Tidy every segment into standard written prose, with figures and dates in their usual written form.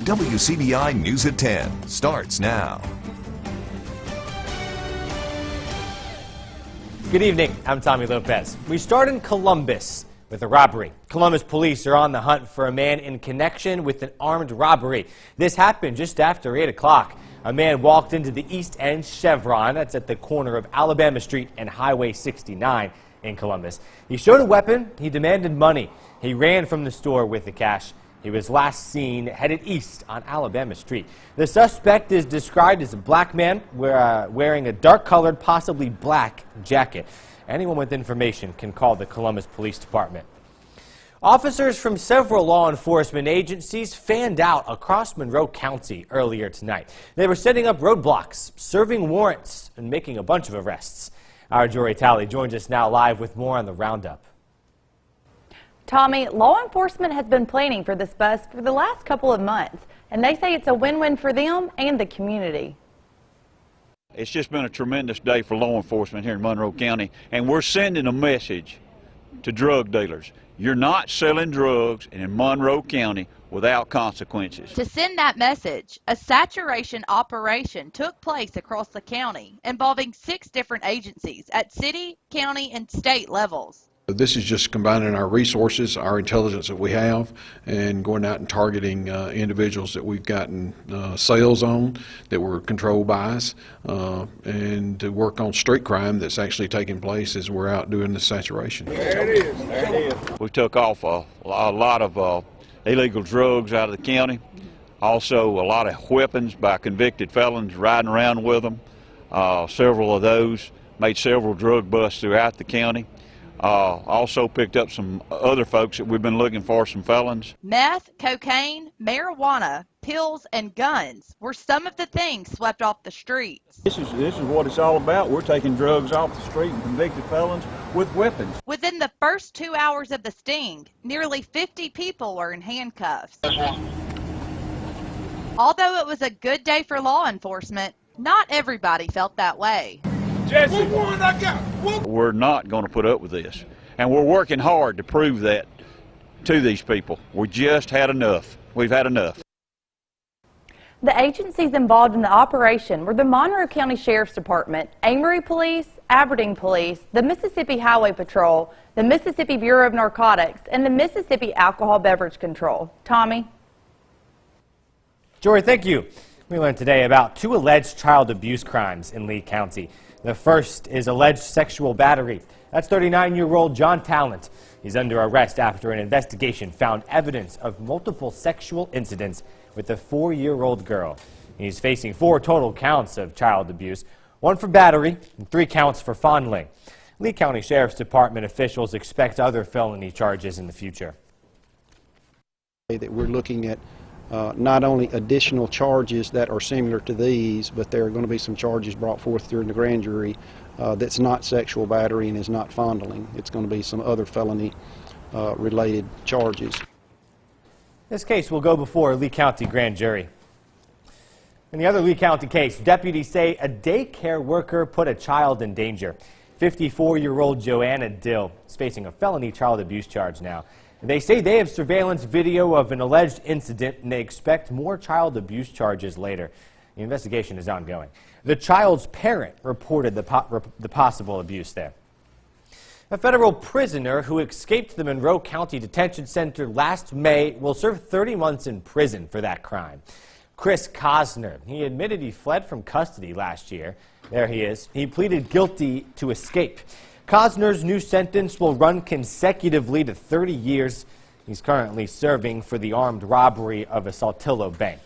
WCBI News at 10 starts now. Good evening, I'm Tommy Lopez. We start in Columbus with a robbery. Columbus police are on the hunt for a man in connection with an armed robbery. This happened just after 8 o'clock. A man walked into the East End Chevron, that's at the corner of Alabama Street and Highway 69 in Columbus. He showed a weapon, he demanded money. He ran from the store with the cash. He was last seen headed east on Alabama Street. The suspect is described as a black man wearing a dark-colored, possibly black jacket. Anyone with information can call the Columbus Police Department. Officers from several law enforcement agencies fanned out across Monroe County earlier tonight. They were setting up roadblocks, serving warrants, and making a bunch of arrests. Our Jory Talley joins us now live with more on the roundup. Tommy, law enforcement has been planning for this bust for the last couple of months, and they say it's a win-win for them and the community. It's just been a tremendous day for law enforcement here in Monroe County, and we're sending a message to drug dealers. You're not selling drugs in Monroe County without consequences. To send that message, a saturation operation took place across the county involving 6 different agencies at city, county, and state levels. This is just combining our resources, our intelligence that we have, and going out and targeting individuals that we've gotten sales on, that were controlled by us, and to work on street crime that's actually taking place as we're out doing the saturation. There it is. There it is. We took off a lot of illegal drugs out of the county. Also a lot of weapons by convicted felons riding around with them. Several of those, made several drug busts throughout the county. Also picked up some other folks that we've been looking for, some felons. Meth, cocaine, marijuana, pills, and guns were some of the things swept off the streets. This is what it's all about. We're taking drugs off the street and convicted felons with weapons. Within the first 2 hours of the sting, nearly 50 people were in handcuffs. Although it was a good day for law enforcement, not everybody felt that way. Jesse, we're not going to put up with this, and we're working hard to prove that to these people. We just had enough. We've had enough. The agencies involved in the operation were the Monroe County Sheriff's Department, Amory Police, Aberdeen Police, the Mississippi Highway Patrol, the Mississippi Bureau of Narcotics, and the Mississippi Alcohol Beverage Control. Tommy? Jory, thank you. We learned today about 2 alleged child abuse crimes in Lee County. The first is alleged sexual battery. That's 39-year-old John Talent. He's under arrest after an investigation found evidence of multiple sexual incidents with a 4-year-old girl. He's facing 4 total counts of child abuse, 1 for battery and 3 counts for fondling. Lee County Sheriff's Department officials expect other felony charges in the future. That we're looking at not only additional charges that are similar to these, but there are going to be some charges brought forth during the grand jury that's not sexual battery and is not fondling. It's going to be some other felony related charges. This case will go before a Lee County grand jury. In the other Lee County case, deputies say a daycare worker put a child in danger. 54-year-old Joanna Dill is facing a felony child abuse charge now. They say they have surveillance video of an alleged incident, and they expect more child abuse charges later. The investigation is ongoing. The child's parent reported the possible abuse there. A federal prisoner who escaped the Monroe County Detention Center last May will serve 30 months in prison for that crime. Chris Cosner, he admitted he fled from custody last year. There he is. He pleaded guilty to escape. Cosner's new sentence will run consecutively to 30 years. He's currently serving for the armed robbery of a Saltillo bank.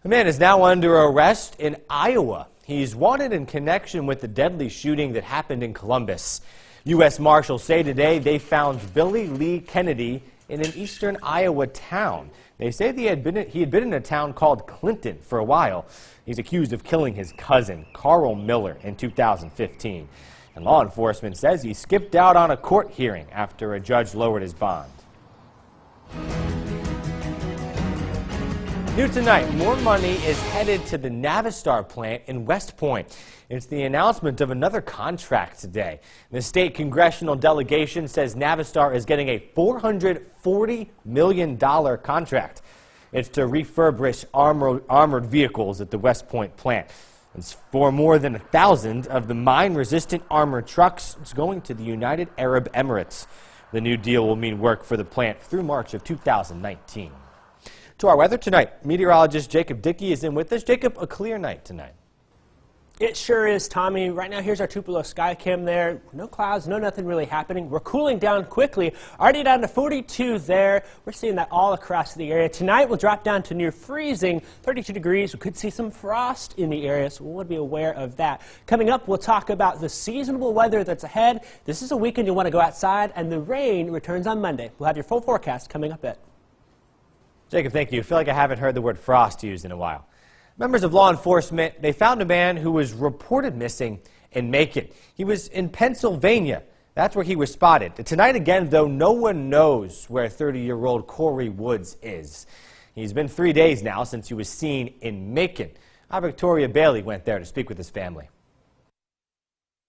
The man is now under arrest in Iowa. He's wanted in connection with the deadly shooting that happened in Columbus. U.S. Marshals say today they found Billy Lee Kennedy in an eastern Iowa town. They say he had been in a town called Clinton for a while. He's accused of killing his cousin, Carl Miller, in 2015. And law enforcement says he skipped out on a court hearing after a judge lowered his bond. New tonight, more money is headed to the Navistar plant in West Point. It's the announcement of another contract today. The state congressional delegation says Navistar is getting a $440 million contract. It's to refurbish armored vehicles at the West Point plant. It's for more than 1,000 of the mine-resistant armored trucks. It's going to the United Arab Emirates. The new deal will mean work for the plant through March of 2019. To our weather tonight, meteorologist Jacob Dickey is in with us. Jacob, a clear night tonight. It sure is, Tommy. Right now, here's our Tupelo sky cam there. No clouds, no nothing really happening. We're cooling down quickly. Already down to 42 there. We're seeing that all across the area. Tonight, we'll drop down to near freezing, 32 degrees. We could see some frost in the area, so we want to be aware of that. Coming up, we'll talk about the seasonable weather that's ahead. This is a weekend you want to go outside, and the rain returns on Monday. We'll have your full forecast coming up at. Jacob, thank you. I feel like I haven't heard the word frost used in a while. Members of law enforcement, they found a man who was reported missing in Macon. He was in Pennsylvania. That's where he was spotted. Tonight again, though, no one knows where 30-year-old Corey Woods is. He's been 3 days now since he was seen in Macon. Our Victoria Bailey went there to speak with his family.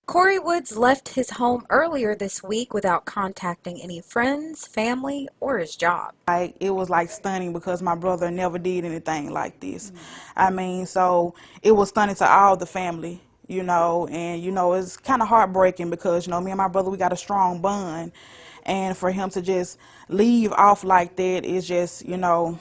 Corey Woods left his home earlier this week without contacting any friends, family, or his job. It was like stunning because my brother never did anything like this. I mean, so it was stunning to all the family, you know, and, you know, it's kind of heartbreaking because, you know, me and my brother, we got a strong bond. And for him to just leave off like that is just, you know,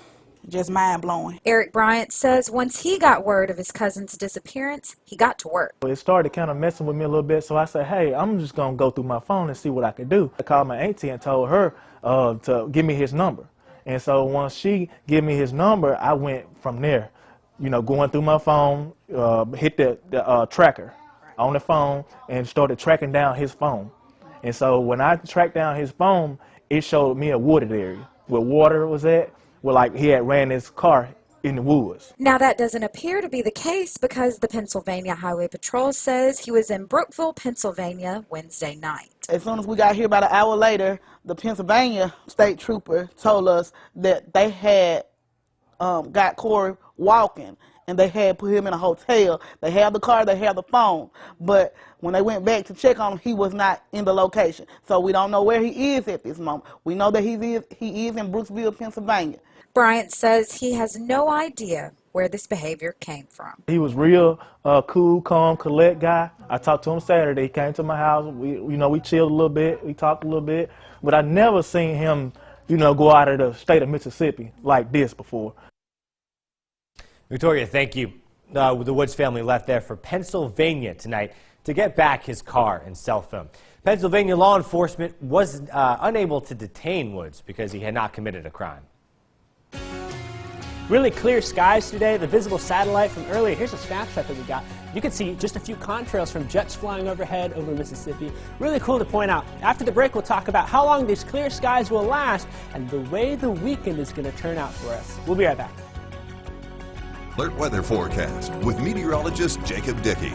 just mind-blowing. Eric Bryant says once he got word of his cousin's disappearance, he got to work. It started kind of messing with me a little bit, so I said, hey, I'm just going to go through my phone and see what I could do. I called my auntie and told her to give me his number. And so once she gave me his number, I went from there, you know, going through my phone, hit the tracker on the phone and started tracking down his phone. And so when I tracked down his phone, it showed me a wooded area where water was at. Well, like he had ran his car in the woods. Now that doesn't appear to be the case because the Pennsylvania Highway Patrol says he was in Brookville, Pennsylvania Wednesday night. As soon as we got here about an hour later, the Pennsylvania state trooper told us that they had got Corey walking and they had put him in a hotel. They had the car, they had the phone, but when they went back to check on him, he was not in the location. So we don't know where he is at this moment. We know that he is in Brooksville, Pennsylvania. Bryant says he has no idea where this behavior came from. He was real cool, calm, collect guy. I talked to him Saturday. He came to my house. We chilled a little bit. We talked a little bit. But I never seen him, go out of the state of Mississippi like this before. Victoria, thank you. The Woods family left there for Pennsylvania tonight to get back his car and cell phone. Pennsylvania law enforcement was unable to detain Woods because he had not committed a crime. Really clear skies today. The visible satellite from earlier, here's a snapshot that we got. You can see just a few contrails from jets flying overhead over Mississippi. Really cool to point out. After the break, we'll talk about how long these clear skies will last and the way the weekend is going to turn out for us. We'll be right back. Alert weather forecast with meteorologist Jacob Dickey.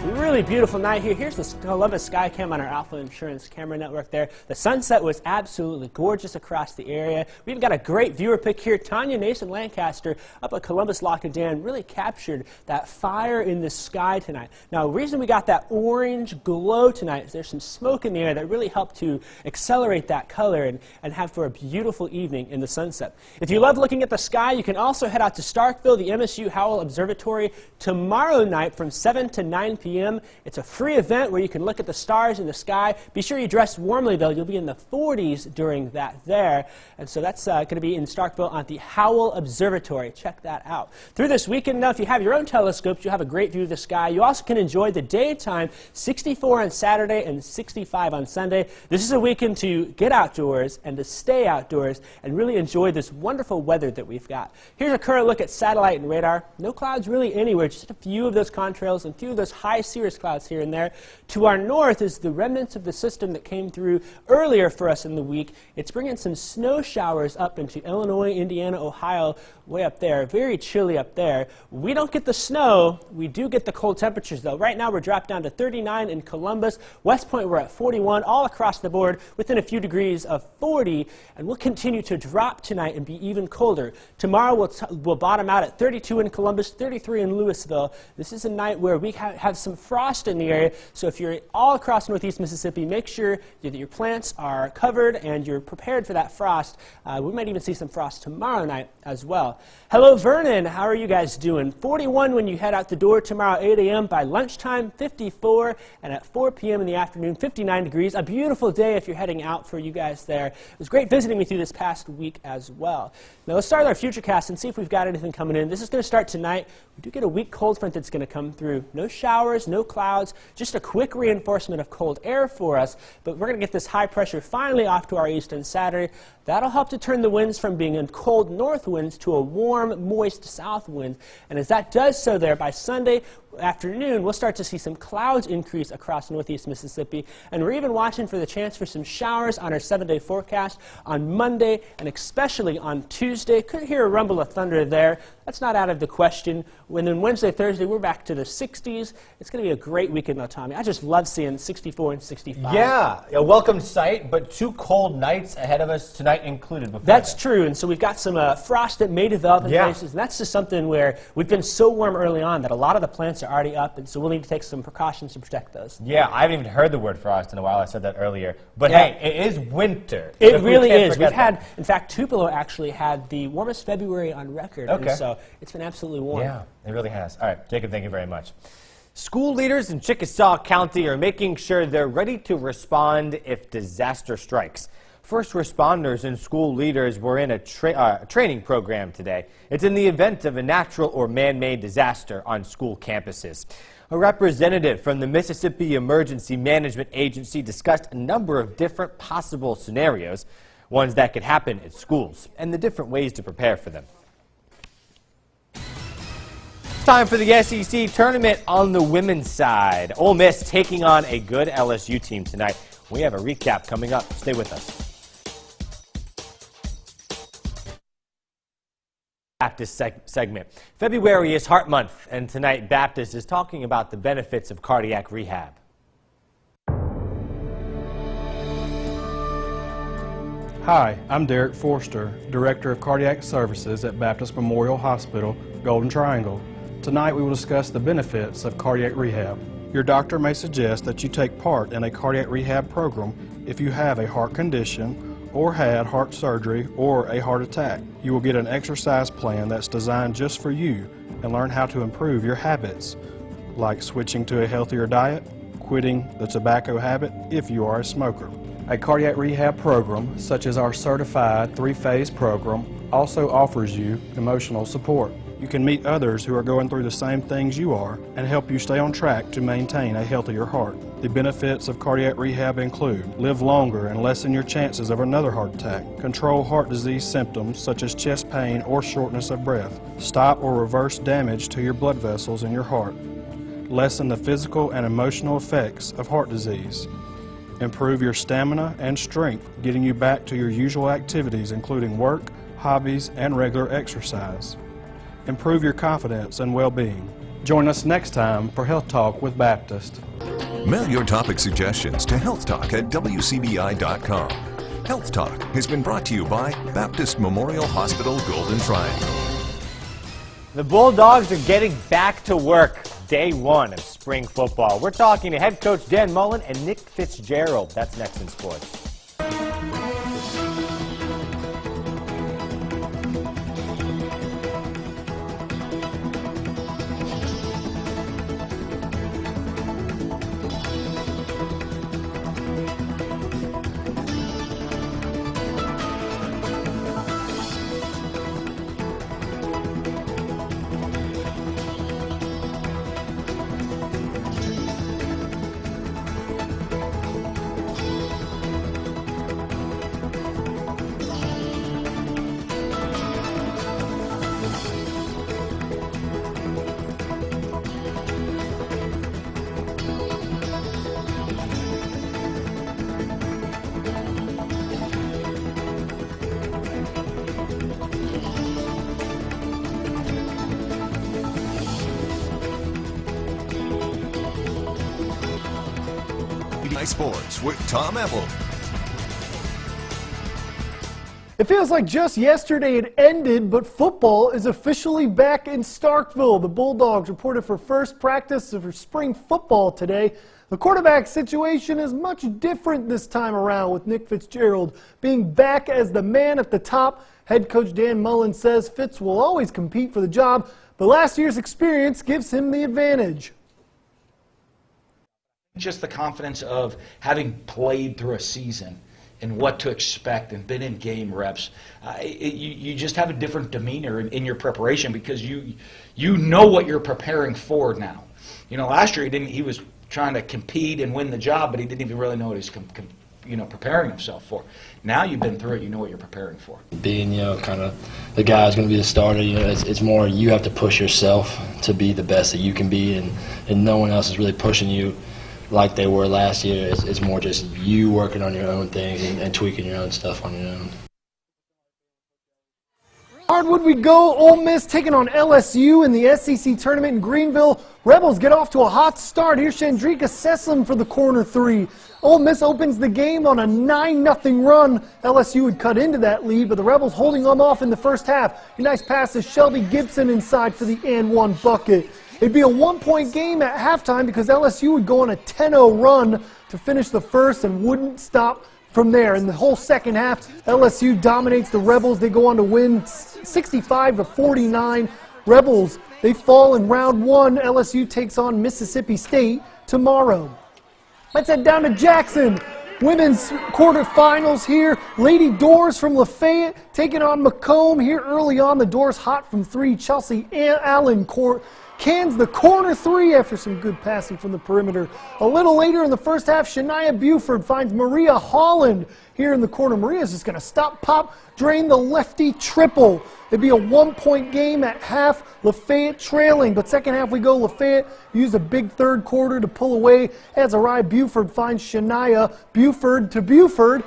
Really beautiful night here. Here's the Columbus Sky Cam on our Alpha Insurance camera network there. The sunset was absolutely gorgeous across the area. We've got a great viewer pick here. Tanya Nason Lancaster up at Columbus Lock and Dam really captured that fire in the sky tonight. Now, the reason we got that orange glow tonight is there's some smoke in the air that really helped to accelerate that color and have for a beautiful evening in the sunset. If you love looking at the sky, you can also head out to Starkville, the MSU Howell Observatory, tomorrow night from 7 to 9 p.m. It's a free event where you can look at the stars in the sky. Be sure you dress warmly, though. You'll be in the 40s during that there. And so that's going to be in Starkville at the Howell Observatory. Check that out. Through this weekend, now, if you have your own telescopes, you'll have a great view of the sky. You also can enjoy the daytime, 64 on Saturday and 65 on Sunday. This is a weekend to get outdoors and to stay outdoors and really enjoy this wonderful weather that we've got. Here's a current look at satellite and radar. No clouds really anywhere, just a few of those contrails and a few of those high cirrus clouds here and there. To our north is the remnants of the system that came through earlier for us in the week. It's bringing some snow showers up into Illinois, Indiana, Ohio, way up there. Very chilly up there. We don't get the snow. We do get the cold temperatures, though. Right now, we're dropped down to 39 in Columbus. West Point, we're at 41, all across the board, within a few degrees of 40, and we'll continue to drop tonight and be even colder. Tomorrow, we'll bottom out at 32 in Columbus, 33 in Louisville. This is a night where we have some some frost in the area, so if you're all across northeast Mississippi, make sure that your plants are covered and you're prepared for that frost. We might even see some frost tomorrow night as well. Hello, Vernon. How are you guys doing? 41 when you head out the door tomorrow, 8 a.m. By lunchtime, 54, and at 4 p.m. in the afternoon, 59 degrees. A beautiful day if you're heading out for you guys there. It was great visiting with you this past week as well. Now let's start our Futurecast and see if we've got anything coming in. This is going to start tonight. We do get a weak cold front that's going to come through. No showers, no clouds, just a quick reinforcement of cold air for us. But we're going to get this high pressure finally off to our east on Saturday. That'll help to turn the winds from being a cold north winds to a warm, moist south wind. And as that does so there, by Sunday afternoon, we'll start to see some clouds increase across northeast Mississippi. And we're even watching for the chance for some showers on our 7-day forecast on Monday and especially on Tuesday. Could hear a rumble of thunder there. That's not out of the question. When then Wednesday, Thursday, we're back to the 60s. It's going to be a great weekend, though, Tommy. I just love seeing 64 and 65. Yeah, a welcome sight, but 2 cold nights ahead of us tonight included. That's true, and so we've got some frost that may develop in places, and that's just something where we've been so warm early on that a lot of the plants are already up, and so we'll need to take some precautions to protect those. Yeah, I haven't even heard the word frost in a while. I said that earlier. But hey, it is winter. It really is. We've had, in fact, Tupelo actually had the warmest February on record, and so it's been absolutely warm. Yeah, it really has. All right, Jacob, thank you very much. School leaders in Chickasaw County are making sure they're ready to respond if disaster strikes. First responders and school leaders were in a training program today. It's in the event of a natural or man-made disaster on school campuses. A representative from the Mississippi Emergency Management Agency discussed a number of different possible scenarios, ones that could happen at schools, and the different ways to prepare for them. It's time for the SEC tournament on the women's side. Ole Miss taking on a good LSU team tonight. We have a recap coming up. Stay with us. Baptist segment. February is Heart Month, and tonight Baptist is talking about the benefits of cardiac rehab. Hi, I'm Derek Forster, Director of Cardiac Services at Baptist Memorial Hospital, Golden Triangle. Tonight we will discuss the benefits of cardiac rehab. Your doctor may suggest that you take part in a cardiac rehab program if you have a heart condition or had heart surgery or a heart attack. You will get an exercise plan that's designed just for you and learn how to improve your habits, like switching to a healthier diet, quitting the tobacco habit if you are a smoker. A cardiac rehab program, such as our certified 3-phase program, also offers you emotional support. You can meet others who are going through the same things you are and help you stay on track to maintain a healthier heart. The benefits of cardiac rehab include live longer and lessen your chances of another heart attack, control heart disease symptoms such as chest pain or shortness of breath, stop or reverse damage to your blood vessels in your heart, lessen the physical and emotional effects of heart disease, improve your stamina and strength, getting you back to your usual activities including work, hobbies, and regular exercise. Improve your confidence and well-being. Join us next time for Health Talk with Baptist. Mail your topic suggestions to healthtalk@wcbi.com. Health Talk has been brought to you by Baptist Memorial Hospital, Golden Triangle. The Bulldogs are getting back to work. Day 1 of spring football. We're talking to head coach Dan Mullen and Nick Fitzgerald. That's next in sports. Sports with Tom Emmel. It feels like just yesterday it ended, but football is officially back in Starkville. The Bulldogs reported for first practice for spring football today. The quarterback situation is much different this time around, with Nick Fitzgerald being back as the man at the top. Head coach Dan Mullen says Fitz will always compete for the job, but last year's experience gives him the advantage. Just the confidence of having played through a season and what to expect and been in game reps. You just have a different demeanor in your preparation because you know what you're preparing for now. You know, last year he was trying to compete and win the job, but he didn't even really know what he was preparing himself for. Now you've been through it, you know what you're preparing for. Being, kind of the guy who's going to be the starter, it's more you have to push yourself to be the best that you can be, and no one else is really pushing you like they were last year. It's more just you working on your own things and tweaking your own stuff on your own. Hardwood we go. Ole Miss taking on LSU in the SEC tournament in Greenville. Rebels get off to a hot start. Here's Chandrika Sessom for the corner three. Ole Miss opens the game on a 9-0 run. LSU would cut into that lead, but the Rebels holding them off in the first half. A nice pass to Shelby Gibson inside for the and one bucket. It'd be a 1-point game at halftime because LSU would go on a 10-0 run to finish the first and wouldn't stop from there. In the whole second half, LSU dominates the Rebels. They go on to win 65-49. Rebels, they fall in round one. LSU takes on Mississippi State tomorrow. Let's head down to Jackson. Women's quarterfinals here. Lady Doors from Lafayette taking on Macomb here early on. The Doors hot from three. Chelsea Allen cans the corner three after some good passing from the perimeter. A little later in the first half, Shania Buford finds Maria Holland here in the corner. Maria's just going to stop, pop, drain the lefty triple. It'd be a 1-point game at half, Lafayette trailing. But second half we go, Lafayette used a big third quarter to pull away as Ariah Buford finds Shania Buford to Buford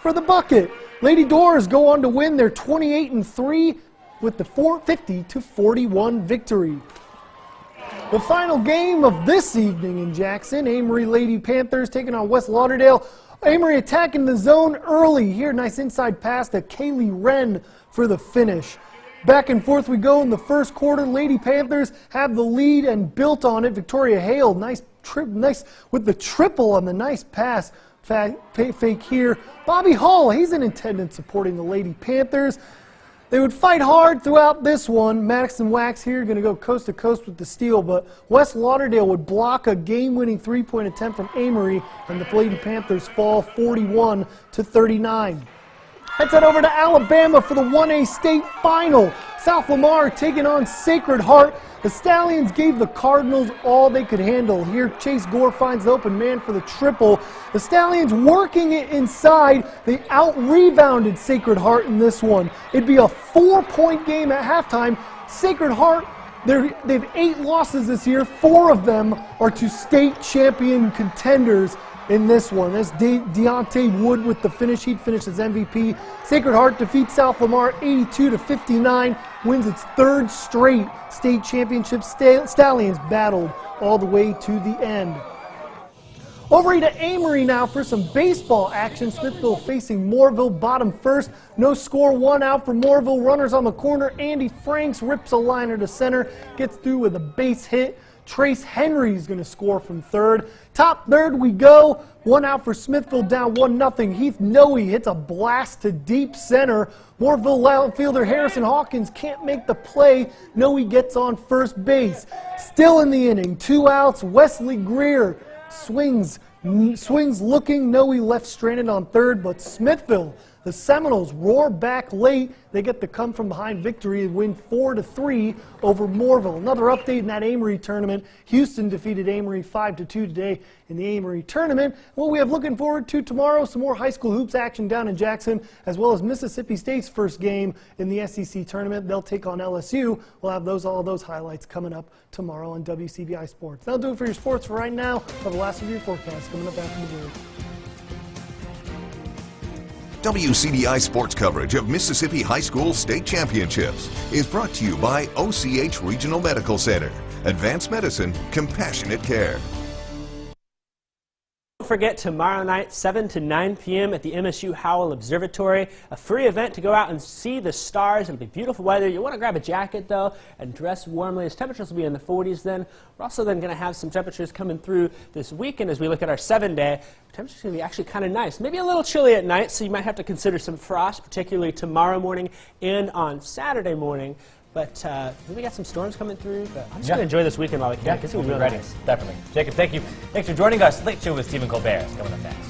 for the bucket. Lady Doors go on to win their 28-3 with the 50-41 victory. The final game of this evening in Jackson, Amory Lady Panthers taking on West Lauderdale. Amory attacking the zone early here. Nice inside pass to Kaylee Wren for the finish. Back and forth we go in the first quarter. Lady Panthers have the lead and built on it. Victoria Hale, nice with the triple on the nice pass. Fake here. Bobby Hall, he's in attendance supporting the Lady Panthers. They would fight hard throughout this one. Madison Wax here going to go coast to coast with the steal, but West Lauderdale would block a game-winning three-point attempt from Amory, and the Lady Panthers fall 41-39. Let's head over to Alabama for the 1A state final. South Lamar taking on Sacred Heart. The Stallions gave the Cardinals all they could handle. Here, Chase Gore finds the open man for the triple. The Stallions working it inside. They out-rebounded Sacred Heart in this one. It'd be a 4-point game at halftime. Sacred Heart, they've 8 losses this year. 4 of them are to state champion contenders in this one. That's Deontay Wood with the finish. He'd finish as MVP. Sacred Heart defeats South Lamar 82-59, wins its 3rd straight state championship. Stallions battled all the way to the end. Over to Amory now for some baseball action. Smithville facing Moorville, bottom first. No score, 1 out for Moorville. Runners on the corner. Andy Franks rips a liner to center, gets through with a base hit. Trace Henry is going to score from third. Top third we go. 1 out for Smithville, down 1-0. Heath Noe hits a blast to deep center. Moorville outfielder Harrison Hawkins can't make the play. Noe gets on first base. Still in the inning, 2 outs. Wesley Greer swings looking. Noe left stranded on third, but Smithville, the Seminoles, roar back late. They get the come-from-behind victory and win 4-3 over Moorville. Another update in that Amory tournament. Houston defeated Amory 5-2 today in the Amory tournament. What we have looking forward to tomorrow, some more high school hoops action down in Jackson, as well as Mississippi State's first game in the SEC tournament. They'll take on LSU. We'll have all those highlights coming up tomorrow on WCBI Sports. That'll do it for your sports for right now. We'll have the last of your forecast coming up after the break. WCBI sports coverage of Mississippi High School State Championships is brought to you by OCH Regional Medical Center. Advanced medicine, compassionate care. forget, tomorrow night, 7 to 9 p.m. at the MSU Howell Observatory, a free event to go out and see the stars. It'll be beautiful weather. You want to grab a jacket, though, and dress warmly, as temperatures will be in the 40s then. We're also then going to have some temperatures coming through this weekend as we look at our 7-day. Temperatures going to be actually kind of nice. Maybe a little chilly at night, so you might have to consider some frost, particularly tomorrow morning and on Saturday morning. But we got some storms coming through, but I'm just going to enjoy this weekend while we can. Yeah, we'll be ready. Nice. Definitely. Jacob, thank you. Thanks for joining us. Late Show with Stephen Colbert is coming up next.